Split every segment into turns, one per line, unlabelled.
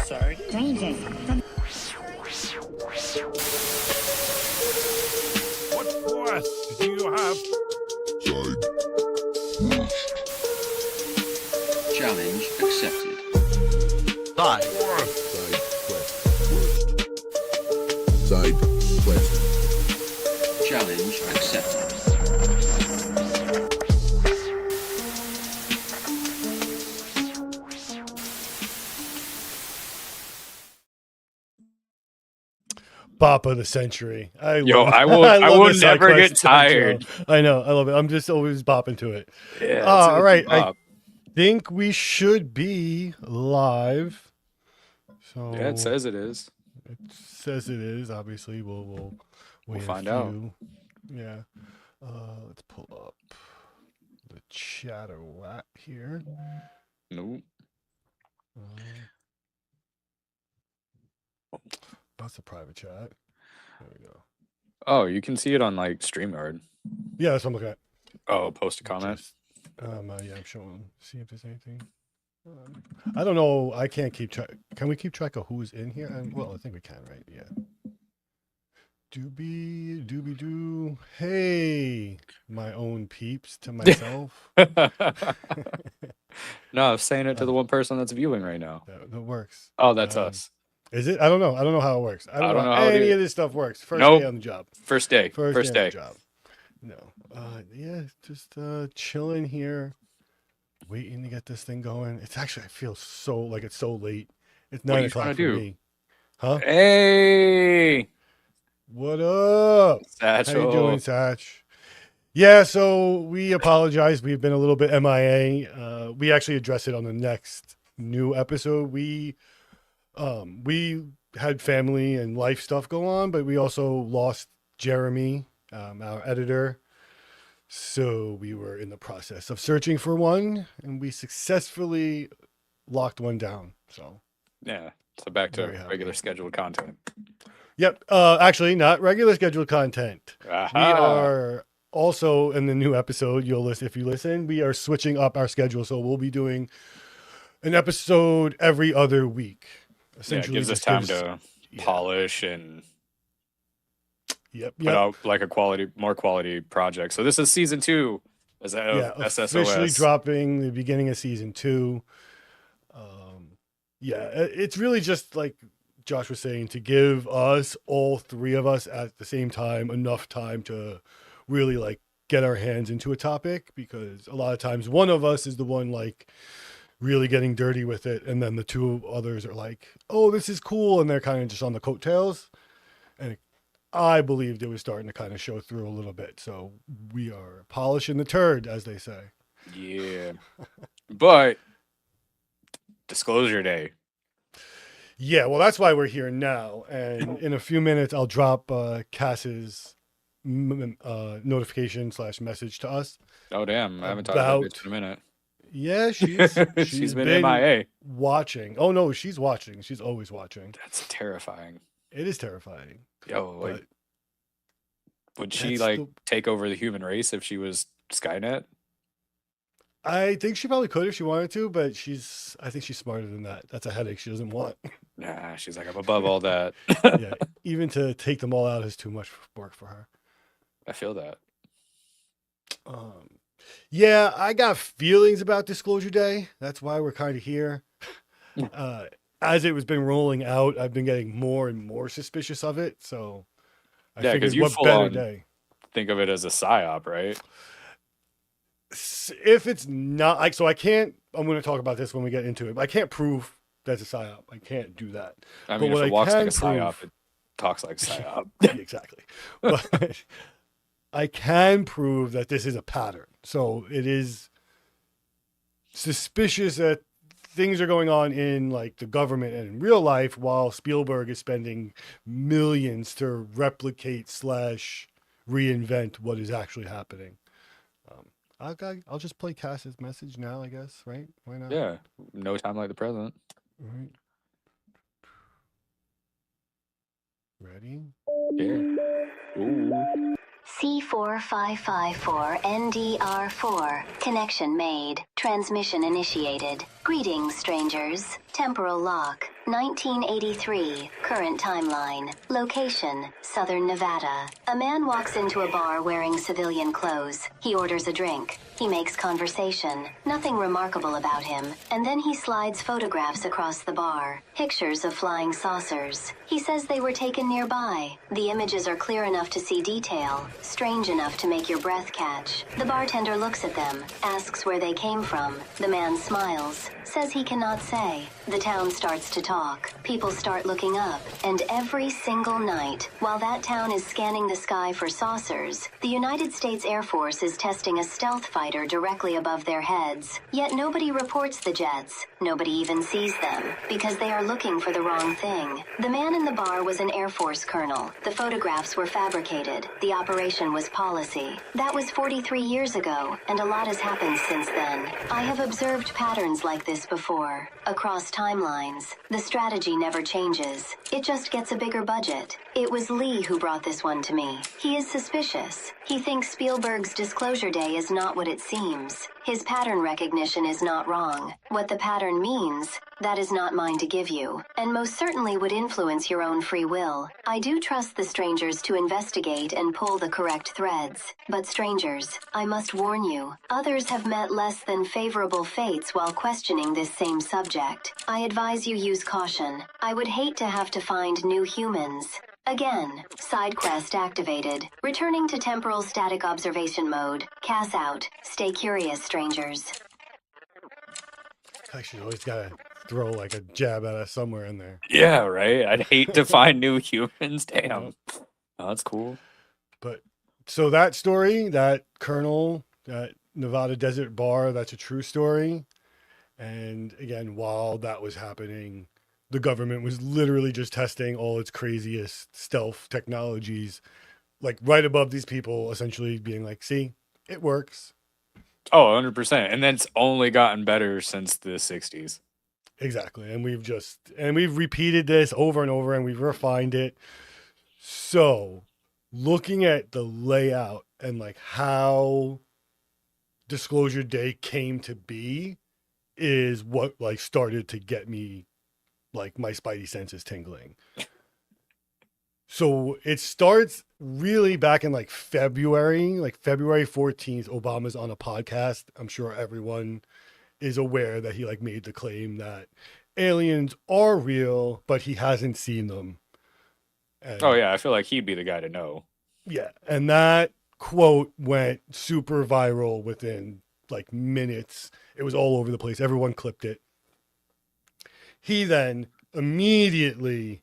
Sorry.
Strangers.
What quest do you have?
Challenge accepted.
Side.
Side quest.
Challenge accepted.
Bop of the century. I
will never get tired.
I know. I love it. I'm just always bopping to it.
Yeah.
All right. I think we should be live. So
Yeah, it says it is.
It says it is. Obviously, we'll
find out.
Yeah. Let's pull up the chatter here.
Nope.
That's a private chat. There we go.
Oh, you can see it on like StreamYard.
Yeah, that's what I'm looking at.
Oh, post a comment.
Yeah, I'm showing. See if there's anything. I don't know. I can't keep track. Can we keep track of who's in here? Well, I think we can, right? Yeah. Doobie doo. Hey, my own peeps to myself.
No, I'm saying it to the one person that's viewing right now.
That works.
Oh, that's us.
Is it? I don't know. I don't know how it works. I don't know how any of this stuff works. First day on the job.
First day.
First day on the job. No. Yeah, just chilling here, waiting to get this thing going. It's actually, I feel so like it's so late. It's 9 o'clock for me. Huh?
Hey.
What up?
Satchel.
How you doing, Satch? Yeah, so we apologize. We've been a little bit MIA. We actually address it on the next new episode. We had family and life stuff go on, but we also lost Jeremy, our editor. So we were in the process of searching for one, and we successfully locked one down. So
yeah, so back to regular scheduled content.
Yep. Actually, not regular scheduled content.
Aha.
We are also in the new episode. You'll listen if you listen. We are switching up our schedule, so we'll be doing an episode every other week.
Essentially, gives us time to polish and put out like more quality project. So this is season 2. Is that SSOS?
Officially dropping the beginning of season 2. It's really just like Josh was saying, to give us, all three of us at the same time, enough time to really like get our hands into a topic, because a lot of times one of us is the one like really getting dirty with it, and then the two others are like, oh, this is cool, and they're kind of just on the coattails. And I believed it was starting to kind of show through a little bit, so we are polishing the turd, as they say.
Yeah. But disclosure day.
Yeah, well, that's why we're here now. And in a few minutes, I'll drop Cass's notification / message to us.
Oh, damn. I haven't talked about it in a minute.
Yeah, she's
been MIA.
Watching. Oh, no, she's watching. She's always watching.
That's terrifying.
It is terrifying.
Yo, like, would she, take over the human race if she was Skynet?
I think she probably could if she wanted to, but I think she's smarter than that. That's a headache she doesn't want.
Nah, she's like, I'm above all that.
Yeah, even to take them all out is too much work for her.
I feel that.
Yeah, I got feelings about Disclosure Day. That's why we're kind of here. As it was been rolling out, I've been getting more and more suspicious of it. So I figured,
you
what better day?
Think of it as a psyop, right?
If it's not like, so I can't, I'm going to talk about this when we get into it, but I can't prove that's a psyop. I can't do that.
I mean, if it walks like a psyop, it talks like psyop.
Exactly. But I can prove that this is a pattern. So it is suspicious that things are going on in like the government and in real life, while Spielberg is spending millions to replicate / reinvent what is actually happening. I'll just play Cass's message now, I guess, right? Why not?
Yeah, no time like the present.
All right. Ready?
Yeah. Ooh.
C4554NDR4. Connection made. Transmission initiated. Greetings, strangers. Temporal lock. 1983. Current timeline. Location. Southern Nevada. A man walks into a bar wearing civilian clothes. He orders a drink. He makes conversation. Nothing remarkable about him. And then he slides photographs across the bar. Pictures of flying saucers. He says they were taken nearby. The images are clear enough to see detail. Strange enough to make your breath catch. The bartender looks at them. Asks where they came from. The man smiles. Says he cannot say. The town starts to talk. People start looking up. And every single night, while that town is scanning the sky for saucers, the United States Air Force is testing a stealth fighter directly above their heads. Yet nobody reports the jets. Nobody even sees them, because they are looking for the wrong thing. The man in the bar was an Air Force colonel. The photographs were fabricated. The operation was policy. That was 43 years ago, and a lot has happened since then. I have observed patterns like this before, across timelines. The strategy never changes. It just gets a bigger budget. It was Lee who brought this one to me. He is suspicious. He thinks Spielberg's Disclosure Day is not what it seems. His pattern recognition is not wrong. What the pattern means, that is not mine to give you, and most certainly would influence your own free will. I do trust the strangers to investigate and pull the correct threads. But strangers, I must warn you, others have met less than favorable fates while questioning this same subject. I advise you use caution. I would hate to have to find new humans. Again, side quest activated. Returning to temporal static observation mode. Cass out. Stay curious, strangers.
Actually, always gotta throw like a jab at us somewhere in there.
Yeah, right. I'd hate to find new humans. Damn. Oh, that's cool.
But so that story, that colonel, that Nevada desert bar, that's a true story. And again, while that was happening, the government was literally just testing all its craziest stealth technologies, like right above these people, essentially being like, see, it works.
Oh, 100%. And then it's only gotten better since the 60s.
Exactly. And we've repeated this over and over, and we've refined it. So looking at the layout and like how Disclosure Day came to be is what like started to get me like my spidey senses tingling. So it starts really back in like February 14th, Obama's on a podcast. I'm sure everyone is aware that he like made the claim that aliens are real, but he hasn't seen them. And,
oh yeah, I feel like he'd be the guy to know.
Yeah, and that quote went super viral within like minutes. It was all over the place. Everyone clipped it. He then immediately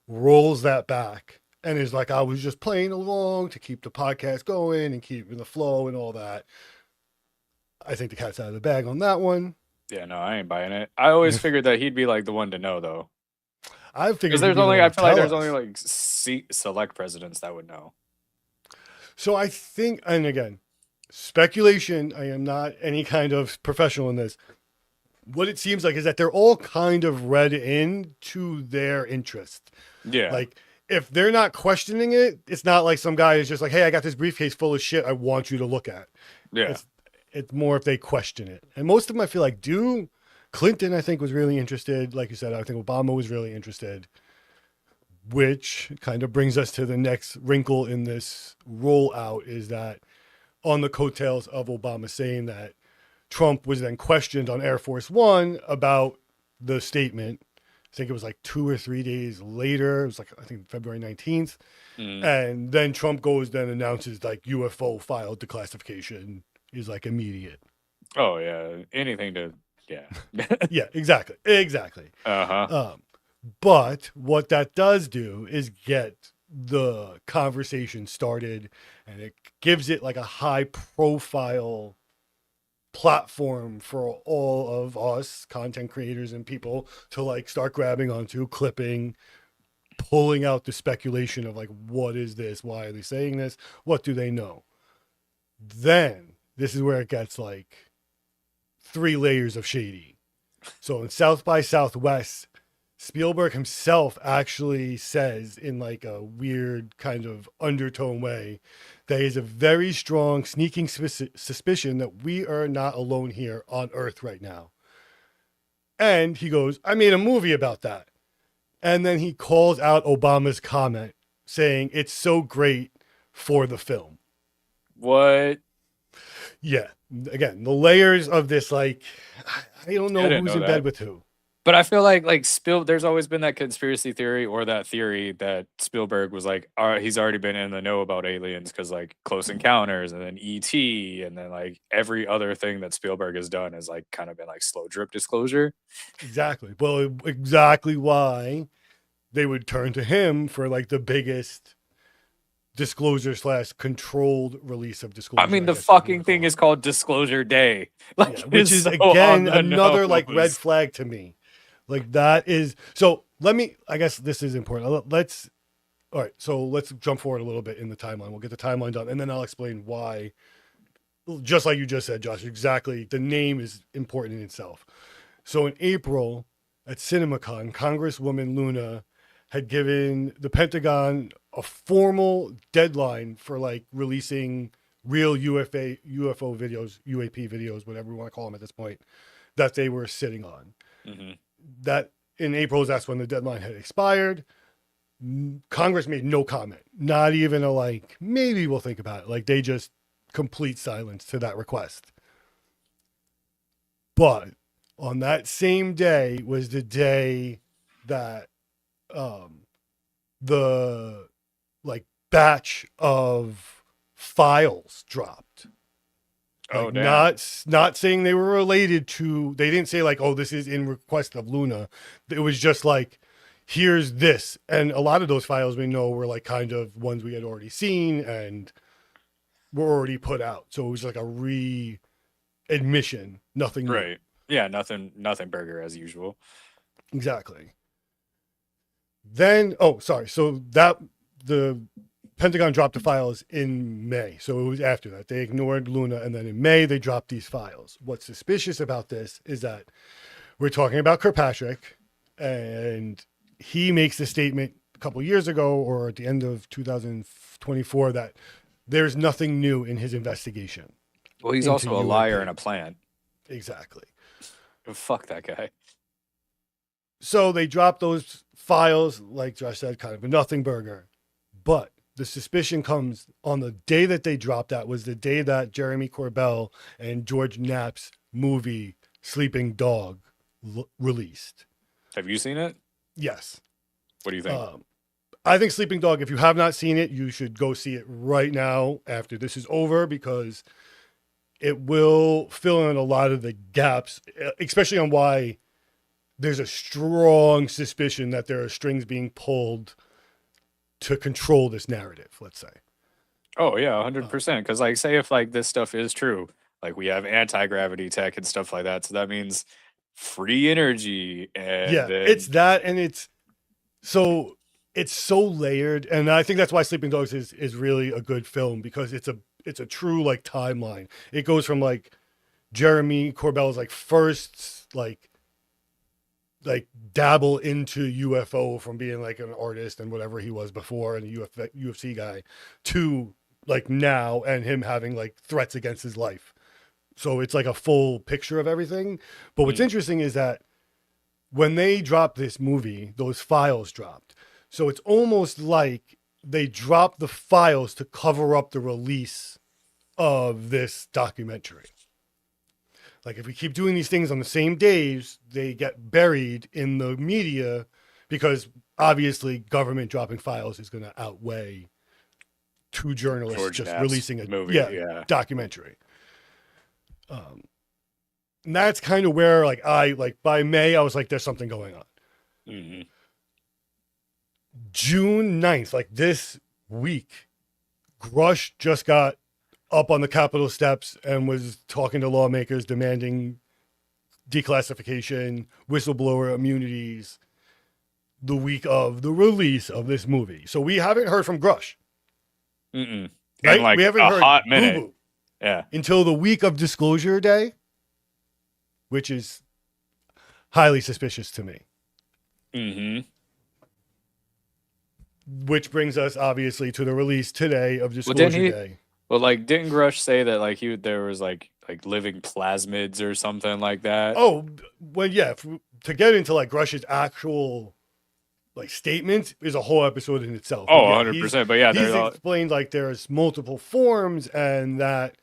rolls that back and is like, I was just playing along to keep the podcast going and keeping the flow and all that. I think the cat's out of the bag on that one.
Yeah, no, I ain't buying it. I always figured that he'd be like the one to know, though.
I figured
I feel like there's only like select presidents that would know.
So I think, and again, speculation, I am not any kind of professional in this. What it seems like is that they're all kind of read in to their interest.
Yeah.
Like if they're not questioning it, it's not like some guy is just like, hey, I got this briefcase full of shit I want you to look at.
Yeah.
It's more if they question it. And most of them I feel like do. Clinton, I think, was really interested. Like you said, I think Obama was really interested, which kind of brings us to the next wrinkle in this rollout is that on the coattails of Obama saying that Trump was then questioned on Air Force One about the statement. I think it was like 2 or 3 days later. It was like, I think February 19th. And then Trump goes then announces like UFO file declassification is like immediate.
Oh yeah. Anything to, yeah.
Yeah, exactly.
Uh-huh.
But what that does do is get the conversation started, and it gives it like a high profile platform for all of us content creators and people to like start grabbing onto, clipping, pulling out the speculation of like, what is this? Why are they saying this? What do they know? Then this is where it gets like 3 layers of shady. So in South by Southwest, Spielberg himself actually says in like a weird kind of undertone way that he has a very strong sneaking suspicion that we are not alone here on Earth right now. And he goes, I made a movie about that. And then he calls out Obama's comment saying it's so great for the film.
What?
Yeah. Again, the layers of this, like, I don't know who's in bed with who.
But I feel like there's always been that conspiracy theory or that theory that Spielberg was like, he's already been in the know about aliens because like Close Encounters and then E.T. and then like every other thing that Spielberg has done has like kind of been like slow drip disclosure.
Exactly. Well, exactly why they would turn to him for like the biggest disclosure / controlled release of disclosure.
I mean, the fucking thing is called Disclosure Day, like,
yeah, which is so again another like red flag to me. Like that is so. I guess this is important. All right. So let's jump forward a little bit in the timeline. We'll get the timeline done, and then I'll explain why. Just like you just said, Josh. Exactly. The name is important in itself. So in April at CinemaCon, Congresswoman Luna had given the Pentagon a formal deadline for like releasing real UFO videos, UAP videos, whatever we want to call them at this point, that they were sitting on. Mm-hmm. That in April, that's when the deadline had expired. Congress made no comment, not even a like, maybe we'll think about it. Like they just complete silence to that request. But on that same day was the day that the like batch of files dropped. Like not saying they were related to, they didn't say like, oh, this is in request of Luna. It was just like, here's this. And a lot of those files we know were like kind of ones we had already seen and were already put out. So it was like a re-admission, nothing new.
Right. Yeah, nothing burger as usual.
Exactly. Then, so that the Pentagon dropped the files in May. So it was after that. They ignored Luna. And then in May, they dropped these files. What's suspicious about this is that we're talking about Kirkpatrick, and he makes the statement a couple years ago or at the end of 2024 that there's nothing new in his investigation.
Well, he's also a liar and a plant.
Exactly.
Fuck that guy.
So they dropped those files, like Josh said, kind of a nothing burger. But the suspicion comes on the day that they dropped that was the day that Jeremy Corbell and George Knapp's movie Sleeping Dog released.
Have you seen it?
Yes.
What do you think?
I think Sleeping Dog, if you have not seen it, you should go see it right now after this is over, because it will fill in a lot of the gaps, especially on why there's a strong suspicion that there are strings being pulled to control this narrative, let's say.
Oh yeah, 100%. Because like, say if like this stuff is true, like we have anti-gravity tech and stuff like that, so that means free energy. And
it's that, and it's so layered, and I think that's why Sleeping Dogs is really a good film, because it's a true like timeline. It goes from like Jeremy Corbell's like first like dabble into UFO from being like an artist and whatever he was before and a UFC guy to like now, and him having like threats against his life. So it's like a full picture of everything. But what's interesting is that when they dropped this movie, those files dropped. So it's almost like they dropped the files to cover up the release of this documentary. Like if we keep doing these things on the same days, they get buried in the media, because obviously government dropping files is going to outweigh two journalists
George
just
Knapp's
releasing a
movie,
documentary. And that's kind of where by May, I was like, there's something going on.
Mm-hmm.
June 9th, like this week, Grusch just got up on the Capitol steps and was talking to lawmakers demanding declassification, whistleblower immunities, the week of the release of this movie. So we haven't heard from Grusch.
Mm-mm.
Right?
Like
we haven't heard
hot minute.
Boo-Boo
Yeah.
until the week of Disclosure Day, which is highly suspicious to me.
Mm-hmm.
Which brings us obviously to the release today of
Well, didn't
Disclosure
he?
Day.
Well, like, didn't Grusch say that like there was like living plasmids or something like that?
Oh, well, yeah. To get into like Grush's actual like statement is a whole episode in itself. But
Oh,
yeah,
100%. But yeah,
he's
they're all,
explained like there's multiple forms and that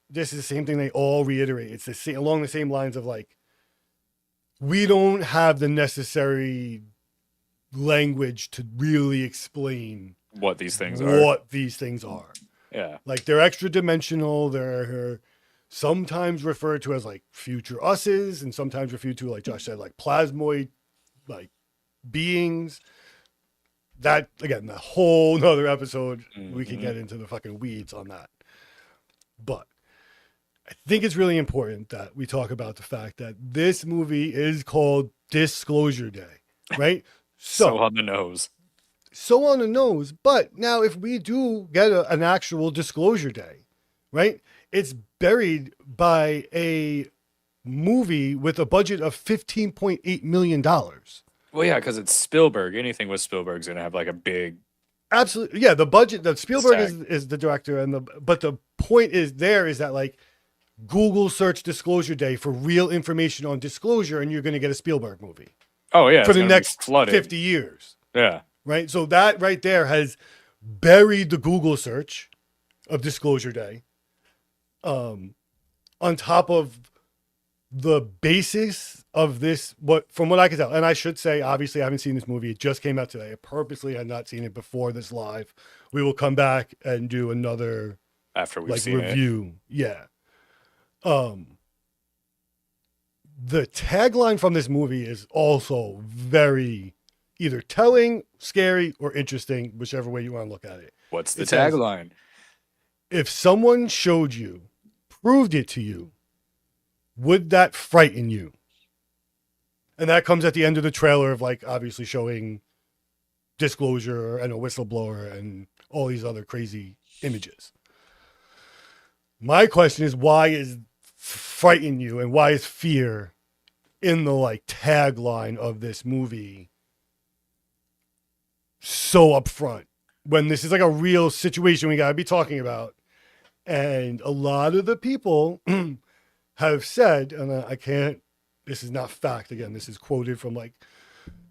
this is the same thing they all reiterate. It's the same, along the same lines of like we don't have the necessary language to really explain
what these things are.
what these things are.
Yeah.
Like they're extra dimensional. They're sometimes referred to as like future us's and sometimes referred to, like Josh said, like plasmoid like beings. That again, a whole nother episode. We could get into the fucking weeds on that. But I think it's really important that we talk about the fact that this movie is called Disclosure Day, right?
So on the nose.
So on the nose. But now, if we do get an actual Disclosure Day, right? It's buried by a movie with a budget of $15.8 million.
Well, yeah, because it's Spielberg. Anything with Spielberg's gonna have like a big.
Absolutely, yeah. The budget. The Spielberg
Stack.
is the director, but the point is that like Google search Disclosure Day for real information on disclosure, and you're going to get a Spielberg movie
Oh yeah,
for
it's
the
gonna be
next
flooded.
50 years,
Yeah.
right? So that right there has buried the Google search of Disclosure Day, on top of the basis of this. From what I can tell, and I should say, obviously, I haven't seen this movie. It just came out today. I purposely had not seen it before this live. We will come back and do another
After we've
like
seen
review. Yeah. The tagline from this movie is also very either telling, scary, or interesting, whichever way you want to look at it.
what's the
It says,
tagline?
if someone showed you, proved it to you, would that frighten you? And that comes at the end of the trailer of like obviously showing disclosure and a whistleblower and all these other crazy images. My question is, why is frighten you and why is fear in the like tagline of this movie so upfront when this is like a real situation we got to be talking about? And a lot of the people have said, and I can't, this is not fact, again, this is quoted from like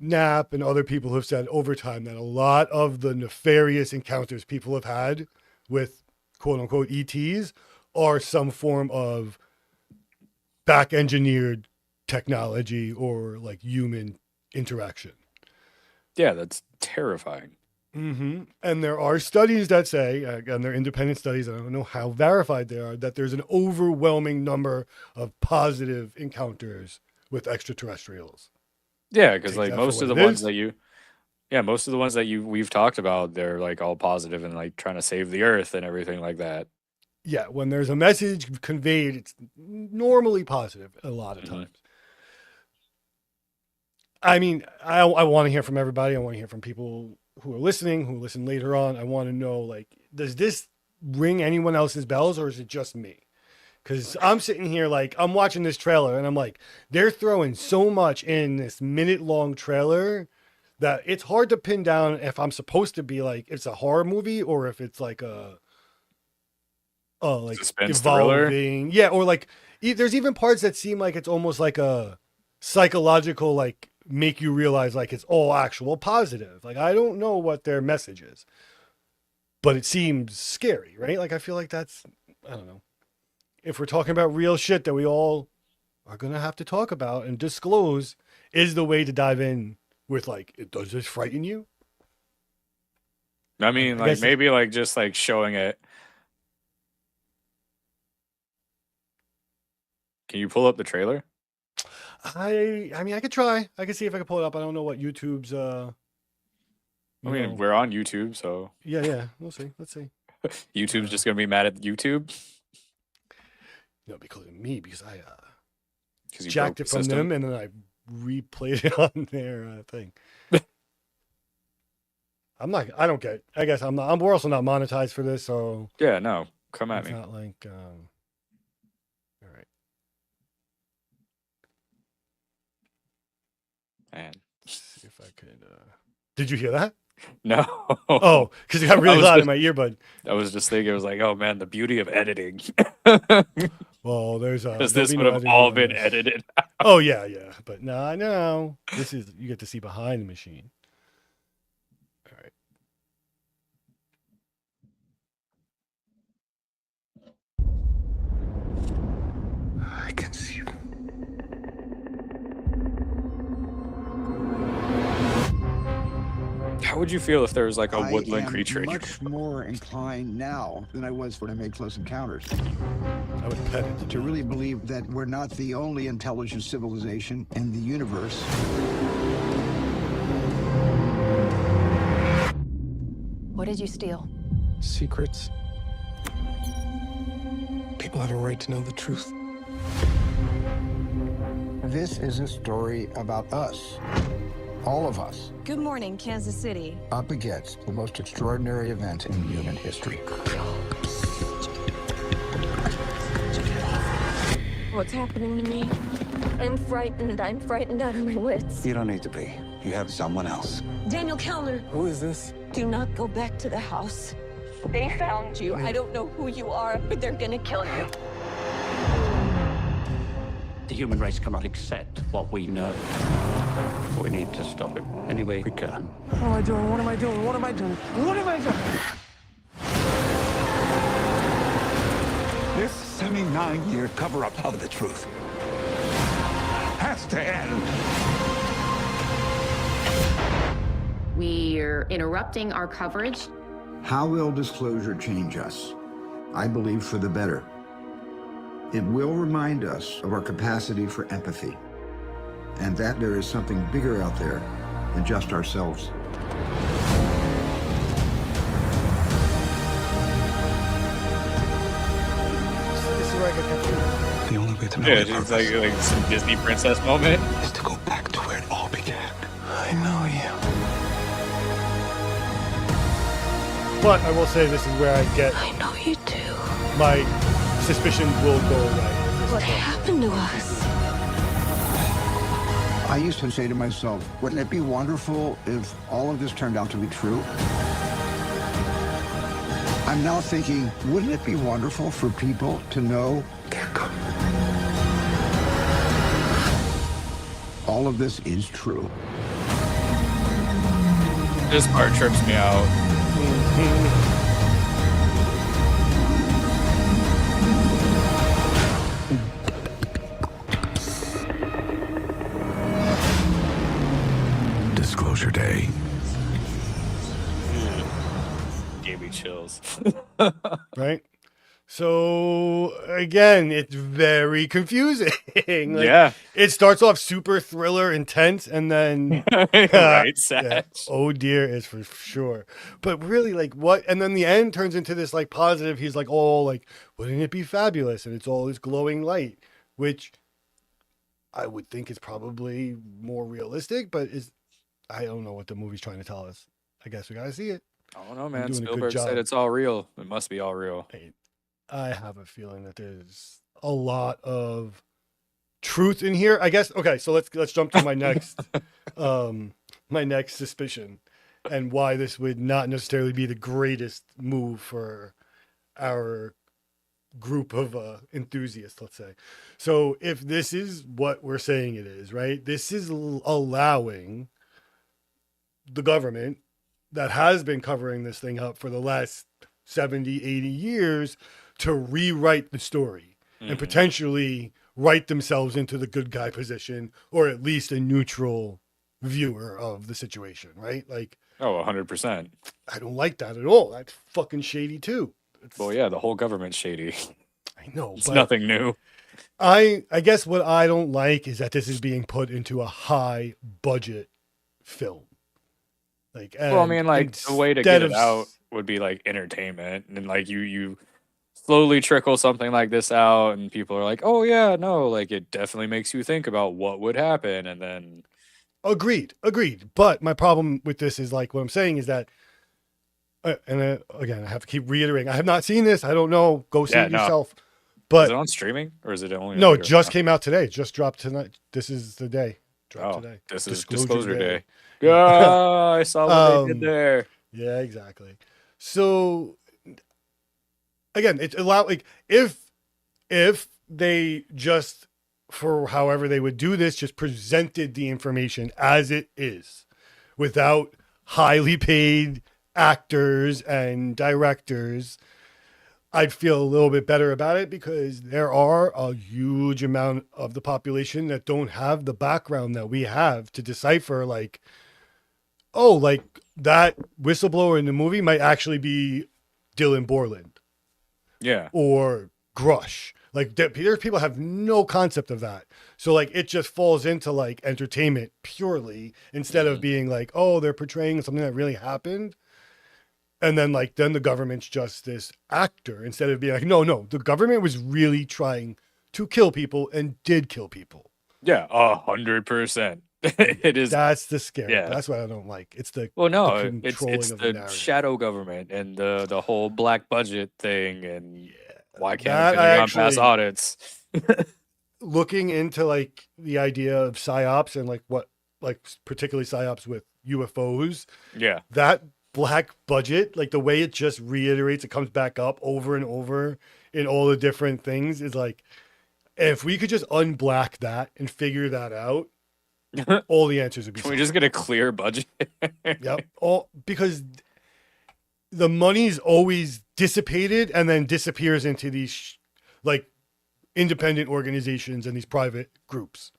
Knapp and other people who have said over time that a lot of the nefarious encounters people have had with quote unquote ETs are some form of back engineered technology or like human interaction.
Yeah, that's terrifying.
Mm-hmm. And there are studies that say, again, they're independent studies, I don't know how verified they are, that there's an overwhelming number of positive encounters with extraterrestrials.
Yeah, because
Take
like
that
most
for
of the
what it
ones
is.
that you, yeah, most of the ones that we've talked about, they're like all positive and like trying to save the earth and everything like that.
Yeah, when there's a message conveyed, it's normally positive a lot of times. I mean, I want to hear from everybody. I want to hear from people who are listening, who listen later on. I want to know, like, does this ring anyone else's bells or is it just me? Because I'm sitting here, like, I'm watching this trailer and I'm like, they're throwing so much in this minute-long trailer that it's hard to pin down if I'm supposed to be like, it's a horror movie or if it's like a like
Suspense thriller?
evolving. Yeah, or like, there's even parts that seem like it's almost like a psychological, like, make you realize like it's all actual positive. Like, I don't know what their message is, but it seems scary, right? Like, I feel like that's, I don't know. If we're talking about real shit that we all are going to have to talk about and disclose, is the way to dive in with like, does this frighten you?
I mean,
I
like
guess
maybe like just like showing it. Can you pull up the trailer?
I mean, I could try. I could see if I could pull it up. I don't know what YouTube's,
I
you
mean,
know.
we're on YouTube, so
Yeah. We'll see. Let's see.
YouTube's just gonna be mad at YouTube
No, because of me, because I
because you
jacked
broke
it
the
from
system.
them and then I replayed it on their thing. I don't get, I guess we're also not monetized for this, so
Yeah, no, come at
it's
me.
not like, all right.
Man.
I could. Did you hear that?
No.
Oh, because it got really loud in my earbud.
I was just thinking, I was like, oh man, the beauty of editing.
Well, there's
Because
there'll
this
be
would
no
have
editing
all
on
been
this.
edited.
Oh yeah. But no. This is you get to see behind the machine. All right.
I can see you.
How would you feel if there was like a
I
woodland
am
creature in your
much more inclined now than I was when I made Close Encounters
I would pet it.
to really believe that we're not the only intelligent civilization in the universe.
What did you steal?
Secrets. People have a right to know the truth.
This is a story about us, all of us,
Good morning, Kansas City.
up against the most extraordinary event in human history.
What's happening to me? I'm frightened. I'm frightened out of my wits.
You don't need to be. You have someone else.
Daniel Kellner,
Who is this?
do not go back to the house. They found you. I don't know who you are, but they're gonna kill you.
The human race cannot accept what we know. We need to stop it any way we can.
What am I doing? What am I doing? What am I doing? What am I doing?
This 79-year cover-up of the truth has to end.
We're interrupting our coverage.
How will disclosure change us? I believe for the better. It will remind us of our capacity for empathy, and that there is something bigger out there than just ourselves.
This is where I get confused.
The only way to know
Yeah,
the
it's
purpose
like some Disney princess moment.
is to go back to where it all began. I know you.
But I will say this is where I get
I know you do.
my suspicions will go away.
What happened to us?
I used to say to myself, wouldn't it be wonderful if all of this turned out to be true? I'm now thinking, wouldn't it be wonderful for people to know
Can't go.
all of this is true?
This part trips me out.
Disclosure Day.
Gave me chills.
Right? So again, it's very confusing. Like,
Yeah.
It starts off super thriller, intense, and then
Right,
yeah,
sad.
oh dear is for sure. But really, like what? And then the end turns into this like positive. He's like, oh, like wouldn't it be fabulous? And it's all this glowing light, which I would think is probably more realistic. But I don't know what the movie's trying to tell us. I guess we gotta see it.
I don't know, man.
doing a good
Spielberg said
job.
it's all real. It must be all real.
I have a feeling that there's a lot of truth in here. I guess. Okay, so let's jump to my next my next suspicion and why this would not necessarily be the greatest move for our group of enthusiasts, let's say. So if this is what we're saying it is, right? This is allowing the government that has been covering this thing up for the last 70, 80 years to rewrite the story and potentially write themselves into the good guy position, or at least a neutral viewer of the situation, right? Like,
Oh, 100%.
I don't like that at all. That's fucking shady too.
Well, yeah, the whole government's shady.
I know,
It's
but
nothing new.
I guess what I don't like is that this is being put into a high budget film. Like,
Well, I
and
mean, like the way to
instead
get it
of
out would be like entertainment, and like you slowly trickle something like this out, and people are like, "Oh yeah, no," like it definitely makes you think about what would happen, and then
Agreed. But my problem with this is like what I'm saying is that, again, I have to keep reiterating. I have not seen this. I don't know. Go see
Yeah,
it
no.
yourself.
is
But
it on streaming or is it only? on
no, it
video?
just came out today. Just dropped tonight. This is the day. Dropped today.
This is disclosure day.
Yeah.
Ah, I saw what they did there.
Yeah, exactly. So again, it's allowed, like, if they just, for however they would do this, just presented the information as it is without highly paid actors and directors, I'd feel a little bit better about it, because there are a huge amount of the population that don't have the background that we have to decipher, like, oh, like that whistleblower in the movie might actually be Dylan Borland.
Yeah.
Or Grusch. Like, there's people have no concept of that. So, like, it just falls into, like, entertainment purely, instead of being like, oh, they're portraying something that really happened. And then, like, then the government's just this actor, instead of being like, no, the government was really trying to kill people and did kill people.
Yeah, 100%. It is.
That's the scary.
Yeah.
That's what I don't like. It's the
it's
of
the
narrative.
shadow government and the whole black budget thing, and why can't
That
Pentagon pass audits?
Looking into, like, the idea of psyops and, like, what, like, particularly psyops with UFOs.
Yeah.
That black budget, like, the way it just reiterates, it comes back up over and over in all the different things, is like, if we could just unblack that and figure that out, all the answers would be
Can we just get a clear budget?
Yep. Because the money's always dissipated and then disappears into these like independent organizations and these private groups.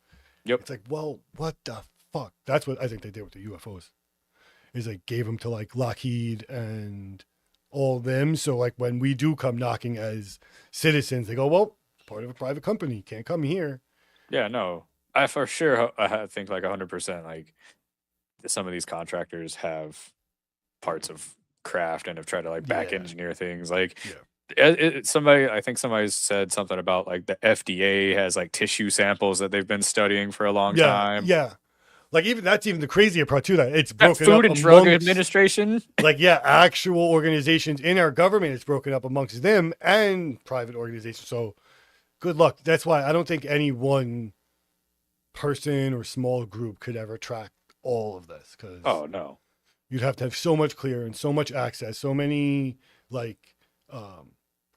Yep.
It's like, well, what the fuck? That's what I think they did with the UFOs. Is like gave them to like Lockheed and all them. So like when we do come knocking as citizens, they go, well, part of a private company, can't come here.
Yeah, no. I for sure I think like 100% like some of these contractors have parts of craft and have tried to like back engineer things. Like I think somebody said something about like the FDA has like tissue samples that they've been studying for a long time.
Yeah. Like that's even the crazier part too, that it's broken
Food
up
and Drug
amongst,
Administration.
Like, actual organizations in our government, it's broken up amongst them and private organizations. So good luck. That's why I don't think any one person or small group could ever track all of this, because
no,
you'd have to have so much clearance, so much access, so many like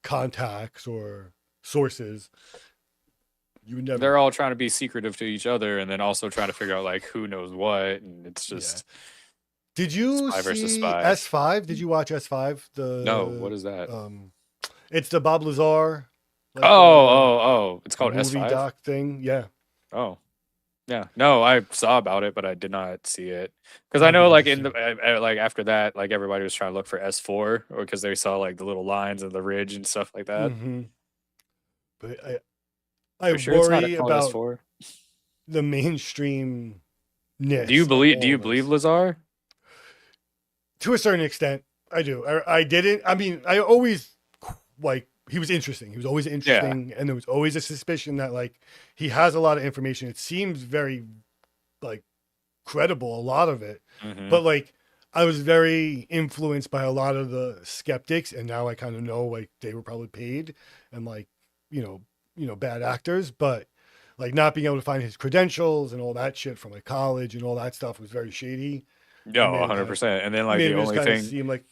contacts or sources. You would never.
They're all trying to be secretive to each other, and then also trying to figure out like who knows what, and it's just.
Did you
spy versus
see
spy.
S5? Did you watch S5?
No, what is that?
It's the Bob Lazar.
Like, it's called
movie
S5
doc thing. Yeah.
Oh. Yeah, no, I saw about it, but I did not see it because I know, like in the like after that, like everybody was trying to look for S4 or because they saw like the little lines of the ridge and stuff like that.
Mm-hmm. But I
sure it's not
worry
called
about
S4?
The mainstream.
Do you believe Lazar?
To a certain extent, I do. I didn't. I mean, I always like. He was interesting. He was always interesting. And there was always a suspicion that like he has a lot of information. It seems very like credible, a lot of it.
Mm-hmm.
But like I was very influenced by a lot of the skeptics. And now I kind of know like they were probably paid and like, you know, bad actors, but like not being able to find his credentials and all that shit from like college and all that stuff was very shady.
No, 100%. And then like the only thing
seemed like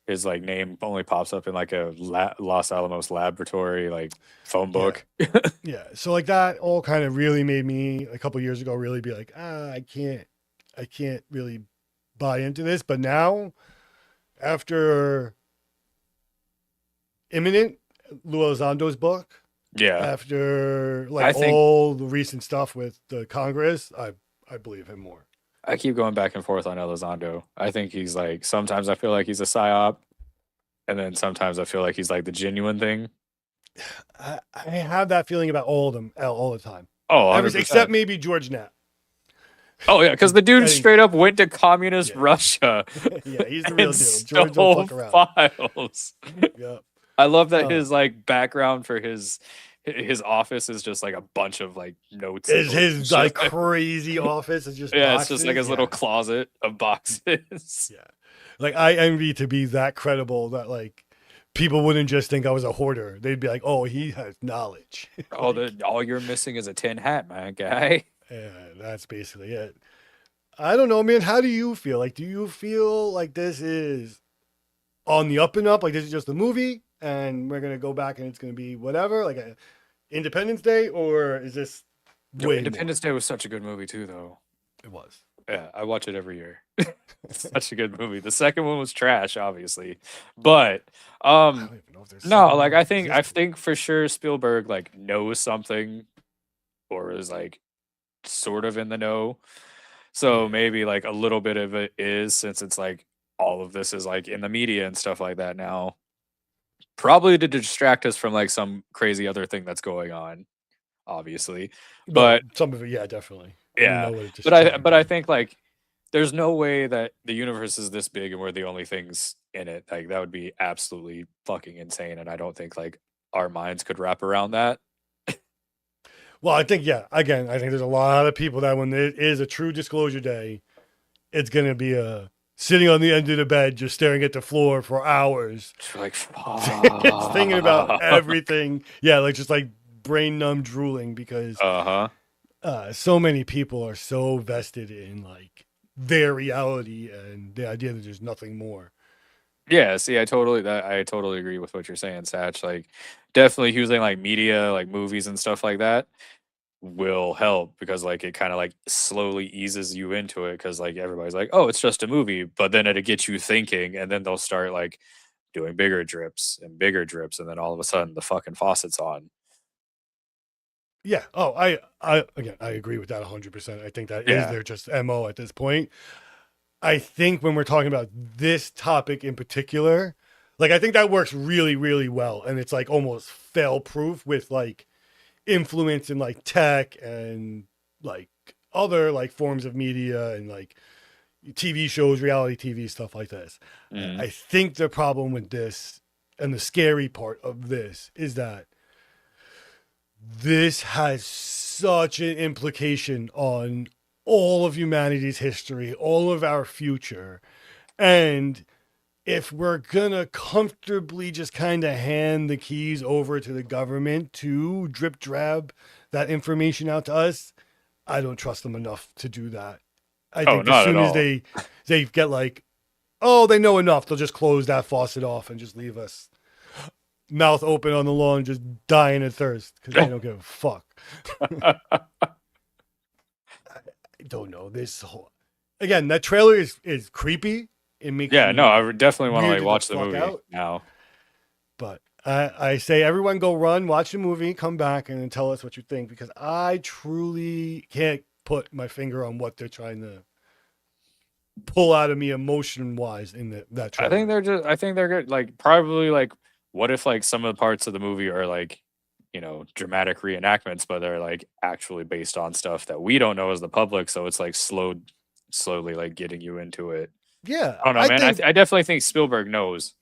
his like name only pops up in like a Los Alamos laboratory like phone book.
Yeah. So like that all kind of really made me a couple years ago really be like, I can't really buy into this. But now after Imminent, Lou Elizondo's book, after like all the recent stuff with the Congress, I believe him more.
I keep going back and forth on Elizondo. I think he's like, sometimes I feel like he's a psyop, and then sometimes I feel like he's like the genuine thing.
I have that feeling about all of them all the time.
Oh, 100%.
Except maybe George Knapp.
Oh yeah, because the dude straight up went to communist Russia.
Yeah, he's the real deal.
George
don't fuck around.
Files.
Yeah.
I love that his like background for his office is just like a bunch of like notes.
His like crazy office is just boxes.
It's just like his little closet of boxes.
Yeah, like I envy to be that credible that like people wouldn't just think I was a hoarder. They'd be like, oh, he has knowledge.
All you're missing is a tin hat, man, guy.
Yeah. that's basically it. I don't know, man. How do you feel? Like, do you feel like this is on the up and up? Like, this is just a movie and we're going to go back and it's going to be whatever, like a Independence Day, or is this way
Independence Day was such a good movie too, though.
It was.
Yeah, I watch it every year. It's such a good movie. The second one was trash, obviously, but
I don't even know if there's
no,
something
like I think
existing.
for sure Spielberg like knows something, or is like sort of in the know. So maybe like a little bit of it is, since it's like all of this is like in the media and stuff like that now. Probably to distract us from like some crazy other thing that's going on, obviously.
Well,
But
some of it, yeah, definitely. We
yeah,
know what it's
but I
trying
but I
to.
think like there's no way that the universe is this big and we're the only things in it. Like that would be absolutely fucking insane, and I don't think like our minds could wrap around that.
Well, I think, yeah, again, I think there's a lot of people that when it is a true disclosure day, it's going to be sitting on the end of the bed, just staring at the floor for hours.
Just like
Thinking about everything. Yeah, like just like brain numb drooling because so many people are so vested in like their reality and the idea that there's nothing more.
Yeah, see, I totally agree with what you're saying, Satch. Like, definitely using like media, like movies and stuff like that, will help because like it kind of like slowly eases you into it because like everybody's like, oh, it's just a movie, but then it'll get you thinking, and then they'll start like doing bigger drips, and then all of a sudden the fucking faucet's on.
Yeah. Oh, I again, I agree with that 100%. I think that is
Yeah.
their just MO at this point. I think when we're talking about this topic in particular, like I think that works really, really well. And it's like almost fail proof with like influence in like tech and like other like forms of media and like TV shows, reality TV, stuff like this. I think the problem with this and the scary part of this is that this has such an implication on all of humanity's history, all of our future. And if we're gonna comfortably just kind of hand the keys over to the government to drip drab that information out to us, I don't trust them enough to do that. I think as soon as they get like, oh, they know enough, they'll just close that faucet off and just leave us mouth open on the lawn, just dying of thirst because they don't give a fuck. I don't know. This whole again, that trailer is creepy. It makes
no, I would definitely want to like watch the
fuck
movie
out.
now.
But I say everyone go run, watch the movie, come back, and then tell us what you think because I truly can't put my finger on what they're trying to pull out of me emotion wise in that trailer.
I think they're good. Like probably like what if like some of the parts of the movie are like, you know, dramatic reenactments, but they're like actually based on stuff that we don't know as the public, so it's like slowly like getting you into it.
Yeah,
I don't know, man. I definitely think Spielberg knows.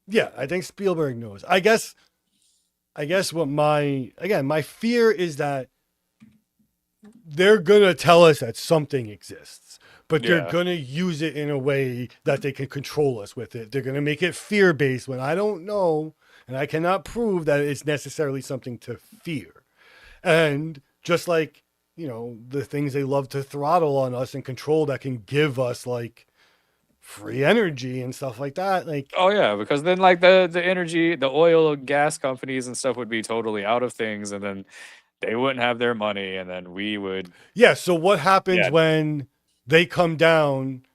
Yeah, I think Spielberg knows. I guess what my fear is that they're gonna tell us that something exists, but they're gonna use it in a way that they can control us with it. They're gonna make it fear-based when I don't know and I cannot prove that it's necessarily something to fear. And just like, you know, the things they love to throttle on us and control that can give us like free energy and stuff like that. Like,
oh yeah, because then like the energy, the oil and gas companies and stuff would be totally out of things, and then they wouldn't have their money, and then we would.
Yeah. So what happens when they come down,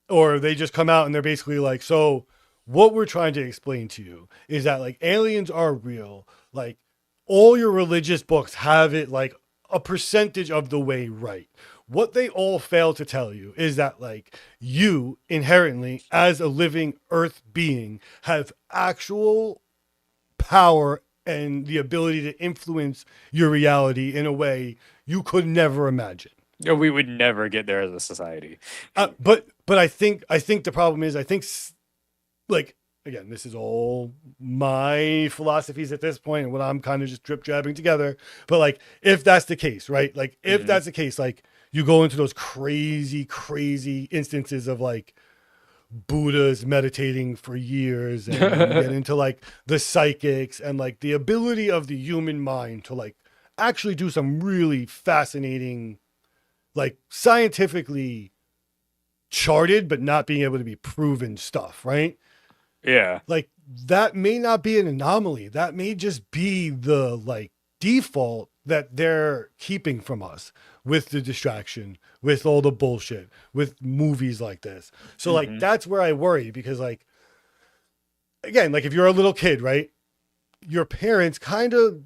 or they just come out and they're basically like, so what we're trying to explain to you is that like aliens are real. Like all your religious books have it like a percentage of the way right. What they all fail to tell you is that like you inherently as a living earth being have actual power and the ability to influence your reality in a way you could never imagine.
Yeah, we would never get there as a society.
But I think the problem is like, again, this is all my philosophies at this point and what I'm kind of just drip jabbing together. But like, if that's the case, right? Like if that's the case, like you go into those crazy instances of like Buddha's meditating for years and you get into like the psychics and like the ability of the human mind to like actually do some really fascinating like scientifically charted, but not being able to be proven stuff, right?
Yeah.
Like that may not be an anomaly. That may just be the like default that they're keeping from us with the distraction, with all the bullshit, with movies like this. So like that's where I worry, because like, again, like if you're a little kid, right? Your parents kind of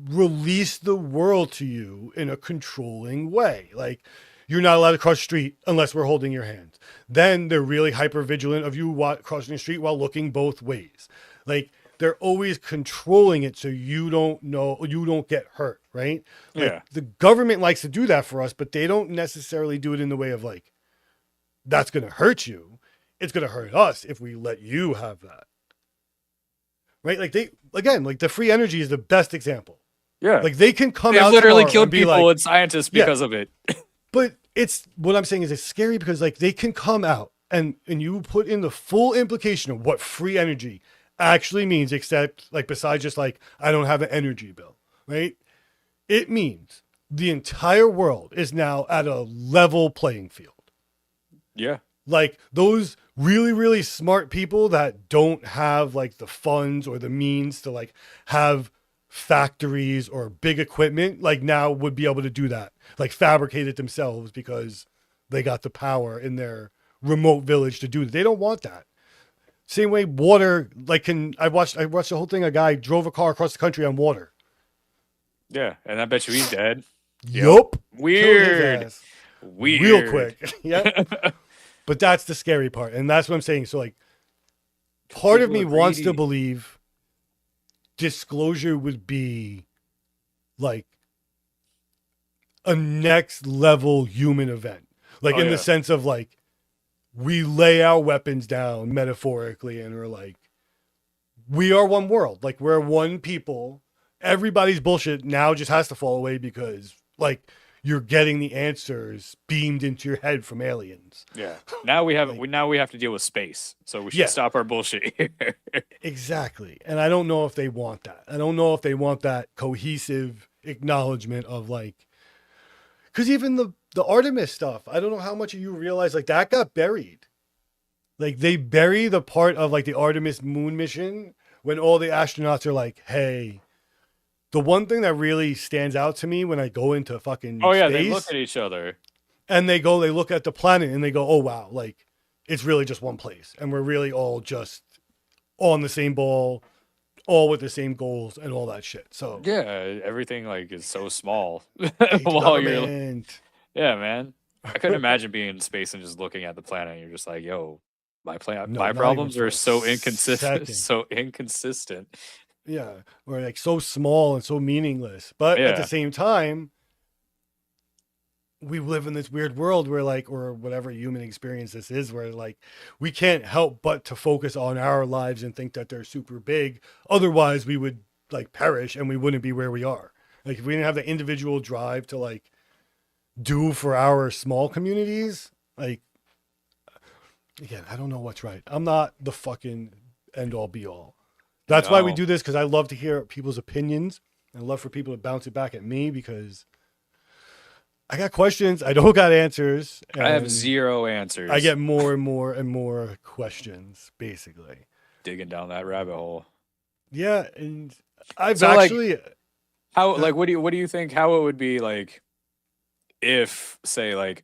release the world to you in a controlling way. Like you're not allowed to cross the street unless we're holding your hands. Then they're really hyper vigilant of you crossing the street while looking both ways. Like they're always controlling it so you don't get hurt, right? Like,
Yeah.
the government likes to do that for us, but they don't necessarily do it in the way of like, that's going to hurt you. It's going to hurt us if we let you have that. Right? Like like the free energy is the best example.
Yeah.
Like they can come
They
out
literally
tomorrow
killed
and be
people
like,
and scientists because of it.
but it's what I'm saying is it's scary because like they can come out and you put in the full implication of what free energy actually means, except like besides just like, I don't have an energy bill, right? It means the entire world is now at a level playing field.
Yeah.
Like those really, really smart people that don't have like the funds or the means to like have factories or big equipment, like now would be able to do that, like fabricate it themselves because they got the power in their remote village to do it. They don't want that. Same way water, like I watched the whole thing. A guy drove a car across the country on water.
Yeah. And I bet you he's dead.
Yup.
Weird.
Real quick. Yep. But that's the scary part. And that's what I'm saying. So like part of me wants to believe disclosure would be like a next level human event. Like in the sense of like, we lay our weapons down metaphorically and we're like, we are one world. Like we're one people. Everybody's bullshit now just has to fall away because like you're getting the answers beamed into your head from aliens.
Yeah. Now we have to deal with space. So we should stop our bullshit here.
Exactly. And I don't know if they want that. I don't know if they want that cohesive acknowledgement of like, because even the Artemis stuff, I don't know how much of you realize like that got buried. Like they bury the part of like the Artemis moon mission when all the astronauts are like, hey, the one thing that really stands out to me when I go into fucking space,
they look at each other.
And they look at the planet and they go, oh wow, like it's really just one place. And we're really all just on the same ball, all with the same goals and all that shit. So
yeah, everything like is so small.
Yeah,
man. I couldn't imagine being in space and just looking at the planet and you're just like, yo, my
not
problems
even for
are
a
so inconsistent.
second.
So inconsistent.
Yeah, or like so small and so meaningless. But at the same time, we live in this weird world where like, or whatever human experience this is, where like we can't help but to focus on our lives and think that they're super big. Otherwise we would like perish and we wouldn't be where we are. Like if we didn't have the individual drive to like do for our small communities, like again, I don't know what's right. I'm not the fucking end all be all. That's why we do this, because I love to hear people's opinions. I love for people to bounce it back at me because I got questions. I don't got answers.
I have zero answers.
I get more and more and more questions, basically.
Digging down that rabbit hole.
Yeah, and I've
So,
actually
what do you think how it would be like if, say, like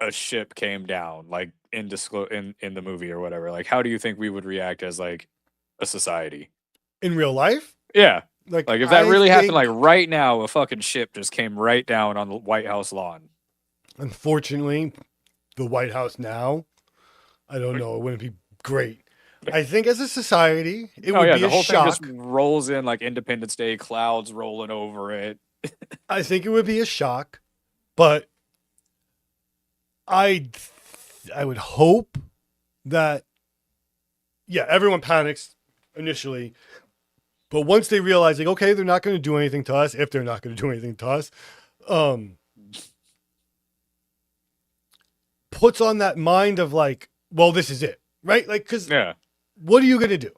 a ship came down, like in the movie or whatever? Like, how do you think we would react as like a society
in real life?
Yeah.
Like
if that really happened, like right now, a fucking ship just came right down on the White House lawn.
Unfortunately, the White House now, I don't know, it wouldn't be great. I think as a society, it would be
the
a
whole
shock.
thing just rolls in like Independence Day, clouds rolling over it.
I think it would be a shock, but I would hope that, everyone panics initially, but once they realize, like, okay, they're not going to do anything to us, if they're not going to do anything to us, puts on that mind of like, well, this is it, right? Like, because what are you going to do?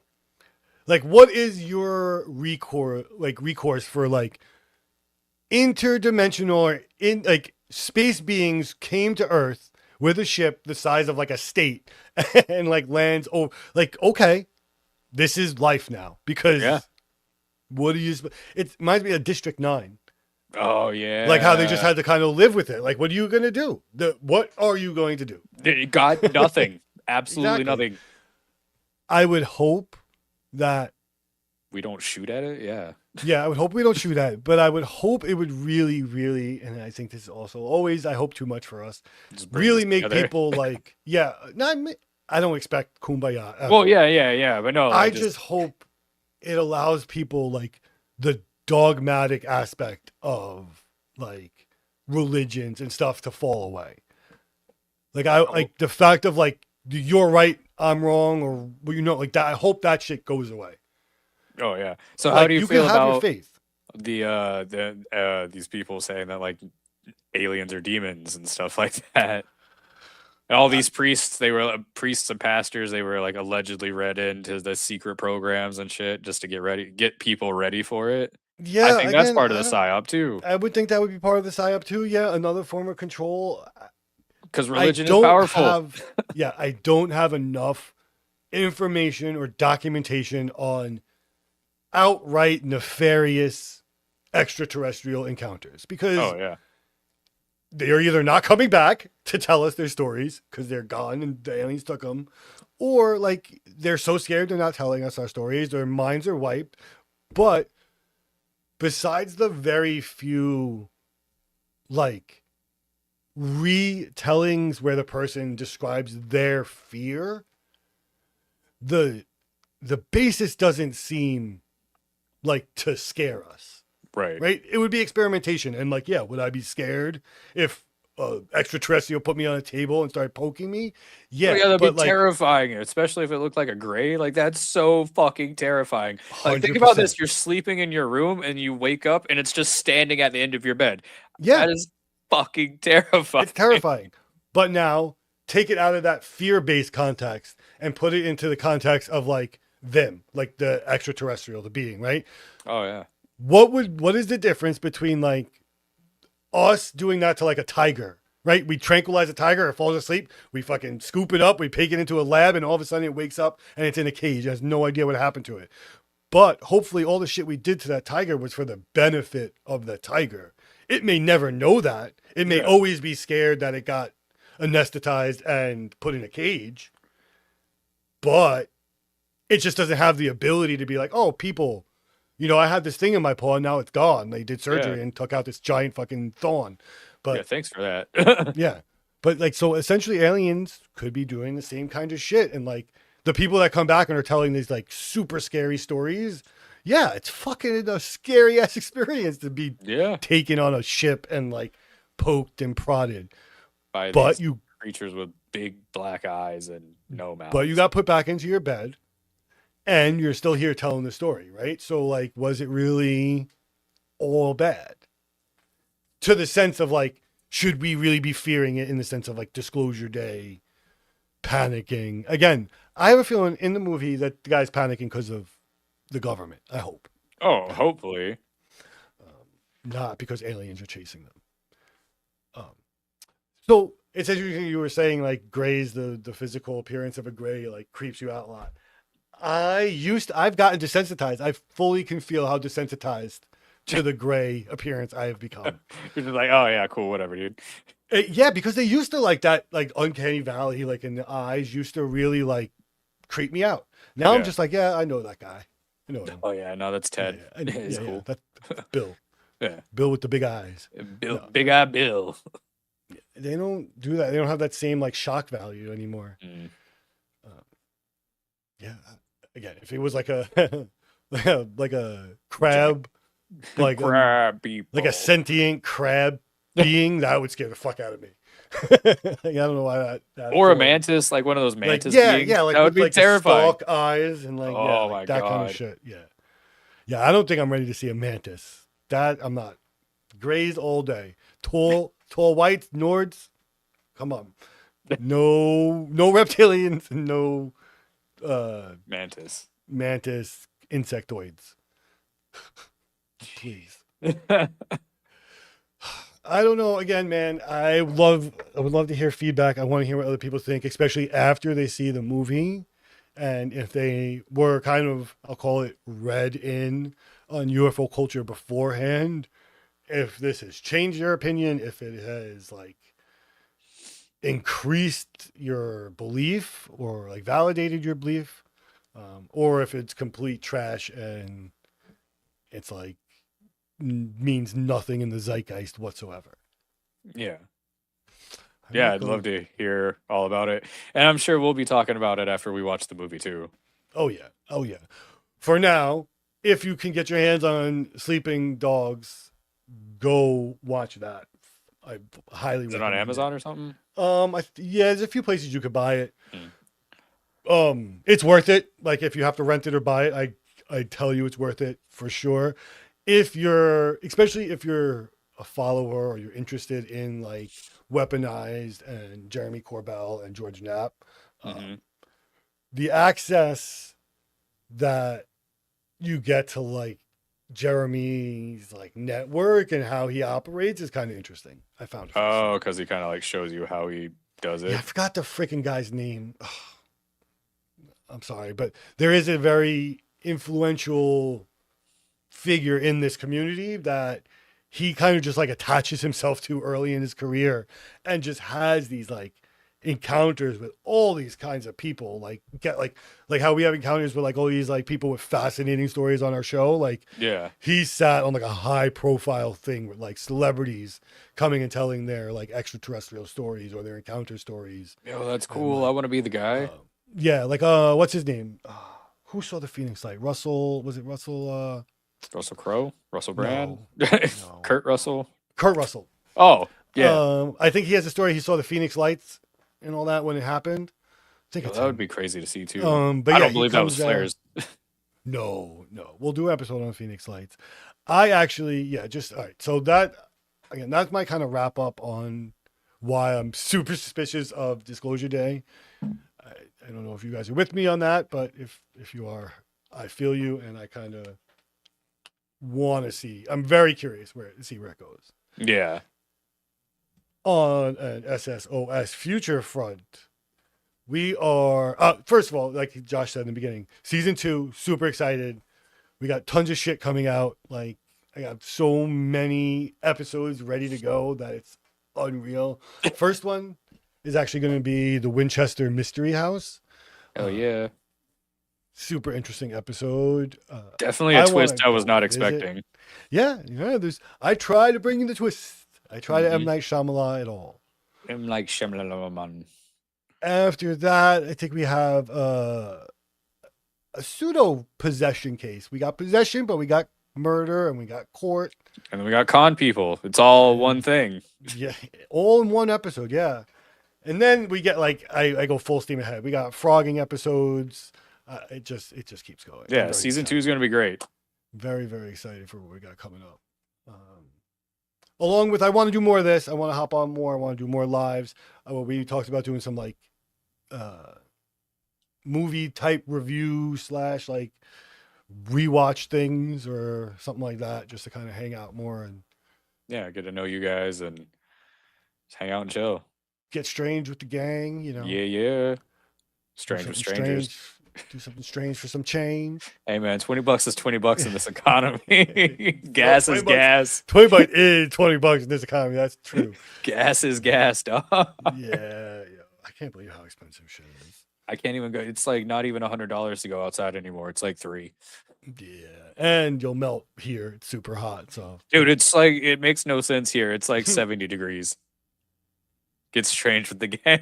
Like, what is your recourse for like interdimensional or space beings came to Earth with a ship the size of like a state and like lands. Oh, like, okay, this is life now because what do you, it reminds me of District 9.
Oh yeah.
Like how they just had to kind of live with it. Like, what are you going to do? What are you going to do?
They got nothing. Absolutely nothing.
I would hope that
we don't shoot at it. Yeah.
Yeah, I would hope we don't shoot at it, but I would hope it would really, really, and I think this is also always, I hope too much for us, really make people like, I don't expect kumbaya ever.
Well, yeah, but no.
I just hope it allows people like the dogmatic aspect of like religions and stuff to fall away. Like like the fact of like, you're right, I'm wrong, or like that. I hope that shit goes away.
Oh yeah. So how do you feel about
your faith?
These people saying that like aliens are demons and stuff like that? And all these priests, they were priests and pastors. They were like allegedly read into the secret programs and shit just to get people ready for it.
Yeah,
I think that's part of the psyop too.
I would think that would be part of the psyop too. Yeah, another form of control.
Because religion is powerful.
I don't have enough information or documentation on outright nefarious extraterrestrial encounters because they're either not coming back to tell us their stories because they're gone and the aliens took them, or like they're so scared they're not telling us our stories. Their minds are wiped. But besides the very few like retellings where the person describes their fear, the basis doesn't seem like to scare us. Right. It would be experimentation. And like, yeah, would I be scared if extraterrestrial put me on a table and started poking me? Yeah.
That'd be terrifying, especially if it looked like a gray. Like that's so fucking terrifying. Like think about this. You're sleeping in your room and you wake up and it's just standing at the end of your bed.
Yeah.
That is fucking terrifying.
It's terrifying. But now take it out of that fear-based context and put it into the context of like them, like the extraterrestrial, the being, right?
Oh yeah.
What is the difference between like us doing that to like a tiger, right? We tranquilize a tiger, it falls asleep, we fucking scoop it up, we take it into a lab, and all of a sudden it wakes up and it's in a cage. It has no idea what happened to it. But hopefully all the shit we did to that tiger was for the benefit of the tiger. It may never know that. It may always be scared that it got anesthetized and put in a cage. But it just doesn't have the ability to be like, oh, people, I had this thing in my paw and now it's gone. They did surgery and took out this giant fucking thorn. But
thanks for that.
Yeah. But like, so essentially aliens could be doing the same kind of shit. And like the people that come back and are telling these like super scary stories. Yeah. It's fucking a scary ass experience to be taken on a ship and like poked and prodded
by these creatures with big black eyes and no mouth.
But you got put back into your bed. And you're still here telling the story, right? So, like, was it really all bad? To the sense of, like, should we really be fearing it in the sense of, like, disclosure day, panicking? Again, I have a feeling in the movie that the guy's panicking because of the government, I hope.
Oh, hopefully.
Not because aliens are chasing them. So, it's interesting you were saying, like, grays, the physical appearance of a gray, like, creeps you out a lot. I've gotten desensitized. I fully can feel how desensitized to the gray appearance I have become.
You're just like, oh yeah, cool, whatever, dude.
Yeah, because they used to like that, like uncanny valley, like in the eyes used to really like creep me out. Now I'm just like, yeah, I know that guy. I know him.
Oh yeah, no, that's Ted. He's cool.
That's Bill.
Yeah.
Bill with the big eyes.
Bill, big eye Bill.
They don't do that. They don't have that same like shock value anymore. Yeah. Again, if it was like a like a crab, like a sentient crab being, that would scare the fuck out of me. Like, I don't know why that
or a mantis, like one of those mantis
beings.
Yeah,
like
that would be
like
terrifying.
Stalk eyes and like
my
that
God.
kind of shit. Yeah. I don't think I'm ready to see a mantis. That I'm not. Grays all day. Tall whites, Nords. Come on. No reptilians, no
mantis
insectoids. Please. I don't know. Again, man, I would love to hear feedback. I want to hear what other people think, especially after they see the movie. And if they were kind of, I'll call it read in on UFO culture beforehand, if this has changed their opinion, if it has like increased your belief or like validated your belief, or if it's complete trash and it's like means nothing in the zeitgeist whatsoever.
Yeah. Yeah, I'd love to hear all about it. And I'm sure we'll be talking about it after we watch the movie too.
Oh yeah. Oh yeah. For now, if you can get your hands on Sleeping Dogs, go watch that. I highly
Is it on Amazon or something?
Yeah, there's a few places you could buy it. It's worth it. Like if you have to rent it or buy it, I tell you it's worth it for sure. Especially if you're a follower or you're interested in like Weaponized and Jeremy Corbell and George Knapp, the access that you get to like Jeremy's like network and how he operates is kind of interesting. I found it.
Oh, because he kind of like shows you how he does it.
Yeah, I forgot the freaking guy's name. Ugh. I'm sorry, but there is a very influential figure in this community that he kind of just like attaches himself to early in his career and just has these like encounters with all these kinds of people, like how we have encounters with like all these like people with fascinating stories on our show. Like,
yeah,
he sat on like a high profile thing with like celebrities coming and telling their like extraterrestrial stories or their encounter stories.
Oh, that's cool. I want to be the guy.
Yeah, like what's his name? Who saw the Phoenix Light? Russell
Crowe? Russell Brand?
No.
Kurt Russell?
Kurt Russell.
Oh, yeah.
I think he has a story. He saw the Phoenix Lights and all that when it happened. I think
that would be crazy to see too.
But
I
yeah,
don't believe that was flares.
No. We'll do an episode on Phoenix Lights. I actually, all right. So that's my kind of wrap up on why I'm super suspicious of Disclosure Day. I don't know if you guys are with me on that, but if you are, I feel you, and I kind of want to see. I'm very curious to see where it goes.
Yeah.
On an SSOS future front, we are first of all, like Josh said in the beginning, season 2, super excited. We got tons of shit coming out. Like I got so many episodes ready to go that it's unreal. First one is actually going to be the Winchester Mystery House.
Oh yeah.
Super interesting episode.
Definitely a twist I was not expecting.
Yeah. I try to bring in the twist. I try to M. Night Shyamalan it all.
M. Night Shyamalan.
After that, I think we have a pseudo possession case. We got possession, but we got murder and we got court.
And then we got con people. It's all one thing.
Yeah. All in one episode. Yeah. And then we get like, I go full steam ahead. We got frogging episodes. It just keeps going.
Yeah. Season 2 is going to be great.
Very, very excited for what we got coming up. Along with, I want to do more of this. I want to hop on more. I want to do more lives. We talked about doing some like movie type review / like rewatch things or something like that, just to kind of hang out more and
get to know you guys and just hang out and chill.
Get strange with the gang,
Yeah. Strange with strangers.
Do something strange for some change.
Hey man, $20 is $20 in this economy. Gas is gas.
$20 is $20 in this economy. That's true.
Gas is gas, dog.
Yeah. I can't believe how expensive shit is.
I can't even go. It's like not even $100 to go outside anymore. It's like $3.
Yeah, and you'll melt here. It's super hot. So,
dude, it's like it makes no sense here. It's like 70 degrees. Get strange with the gang.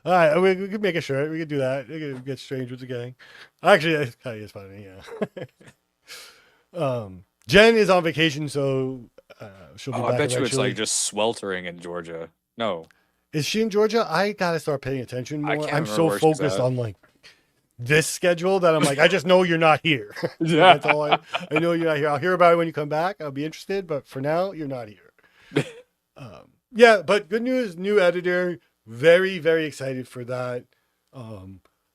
All right, we could make a shirt. We could do that. We could get strange with the gang. Actually, that kind of is funny. Yeah. Jen is on vacation, so she'll be back.
I bet you it's
eventually.
like just sweltering in Georgia. No,
is she in Georgia? I gotta start paying attention more. I'm so
where she's
focused
at.
on like this schedule that I'm like, I just know you're not here.
Yeah.
That's all I know you're not here. I'll hear about it when you come back. I'll be interested, but for now, you're not here. Yeah, but good news, new editor. Very, very excited for that.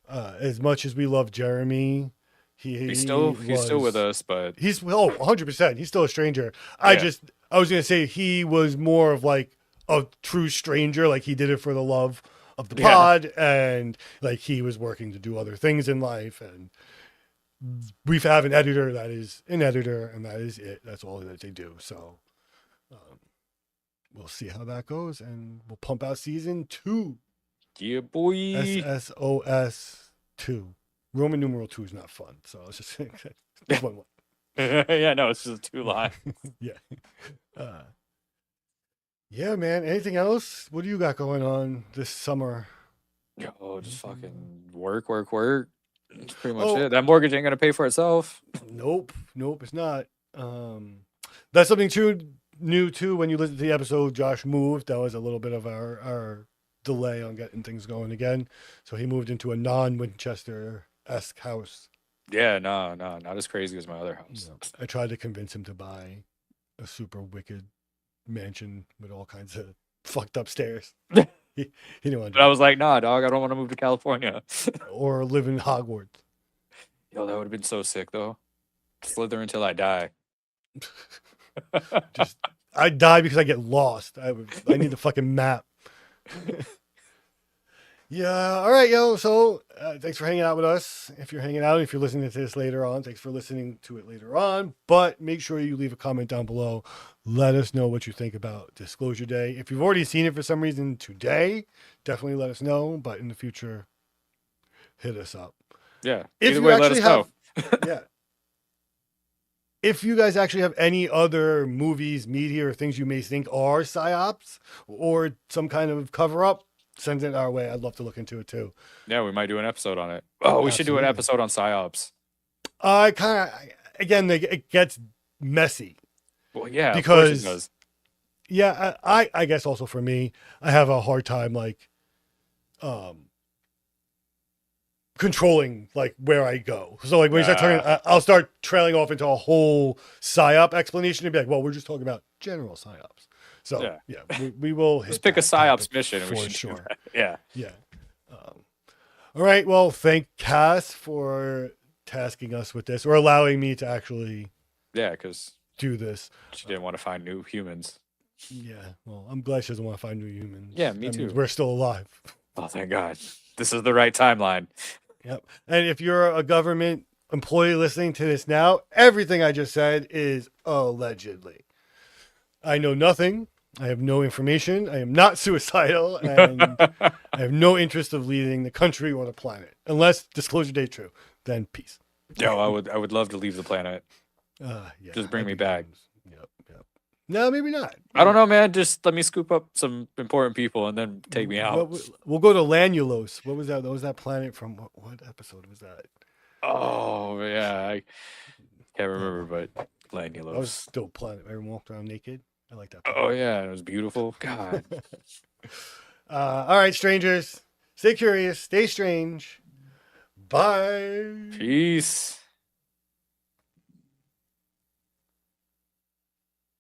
As much as we love Jeremy, he's still
with us, but
he's 100%. He's still a stranger. I I was gonna say he was more of like a true stranger, like he did it for the love of the pod, and like he was working to do other things in life, and we have an editor that is an editor, and that is it. That's all that they do. So we'll see how that goes, and we'll pump out season 2.
Yeah, boy.
SSOS 2. Roman numeral 2 is not fun, so let's just one.
Yeah, no, it's just 2 lines.
Yeah. Yeah, man. Anything else? What do you got going on this summer?
Oh, just fucking work. That's pretty much it. That mortgage ain't gonna pay for itself.
Nope, it's not. That's something new too. When you listen to the episode, Josh moved. That was a little bit of our delay on getting things going again. So he moved into a non-Winchester-esque house.
Yeah, no, not as crazy as my other house.
No. I tried to convince him to buy a super wicked mansion with all kinds of fucked up stairs. He didn't want to.
But I was like, nah, dog, I don't want to move to California.
Or live in Hogwarts.
Yo, that would have been so sick, though. Slither until I die.
I die because I get lost. I need the fucking map. Yeah. All right, yo. So thanks for hanging out with us. If you're hanging out, if you're listening to this later on, thanks for listening to it later on. But make sure you leave a comment down below. Let us know what you think about Disclosure Day. If you've already seen it for some reason today, definitely let us know. But in the future, hit us up.
Yeah.
If
Either
you
way,
actually
let us
have, yeah. If you guys actually have any other movies, media, or things you may think are psyops or some kind of cover up, send it our way. I'd love to look into it too.
Yeah, we might do an episode on it. Oh, we should do an episode on psyops.
It gets messy.
Well, yeah,
because
of course it does.
Yeah, I guess also for me, I have a hard time like controlling like where I go. So like when you start talking, I'll start trailing off into a whole psyop explanation and be like, well, we're just talking about general psyops. So yeah, we will
just pick a psyops mission and we should
sure.
Yeah.
All right. Well, thank Cass for tasking us with this or allowing me to actually
because
do this.
She didn't want to find new humans.
Yeah. Well, I'm glad she doesn't want to find new humans.
Yeah, me too.
We're still alive.
Oh, thank God. This is the right timeline.
Yep. And if you're a government employee listening to this now, everything I just said is allegedly. I know nothing. I have no information. I am not suicidal, and I have no interest of leaving the country or the planet. Unless Disclosure Day true, then peace.
Yo, I would love to leave the planet.
Yeah,
just bring me back.
Yep. No, maybe not.
I don't know, man. Just let me scoop up some important people and then take me out.
We'll go to Lanulos. What was that? What was that planet from? What episode was that?
Oh, yeah. I can't remember, but Lanulos.
I was still planet. Everyone walked around naked. I like that.
Oh, yeah. It was beautiful. God.
All right, strangers. Stay curious. Stay strange. Bye.
Peace.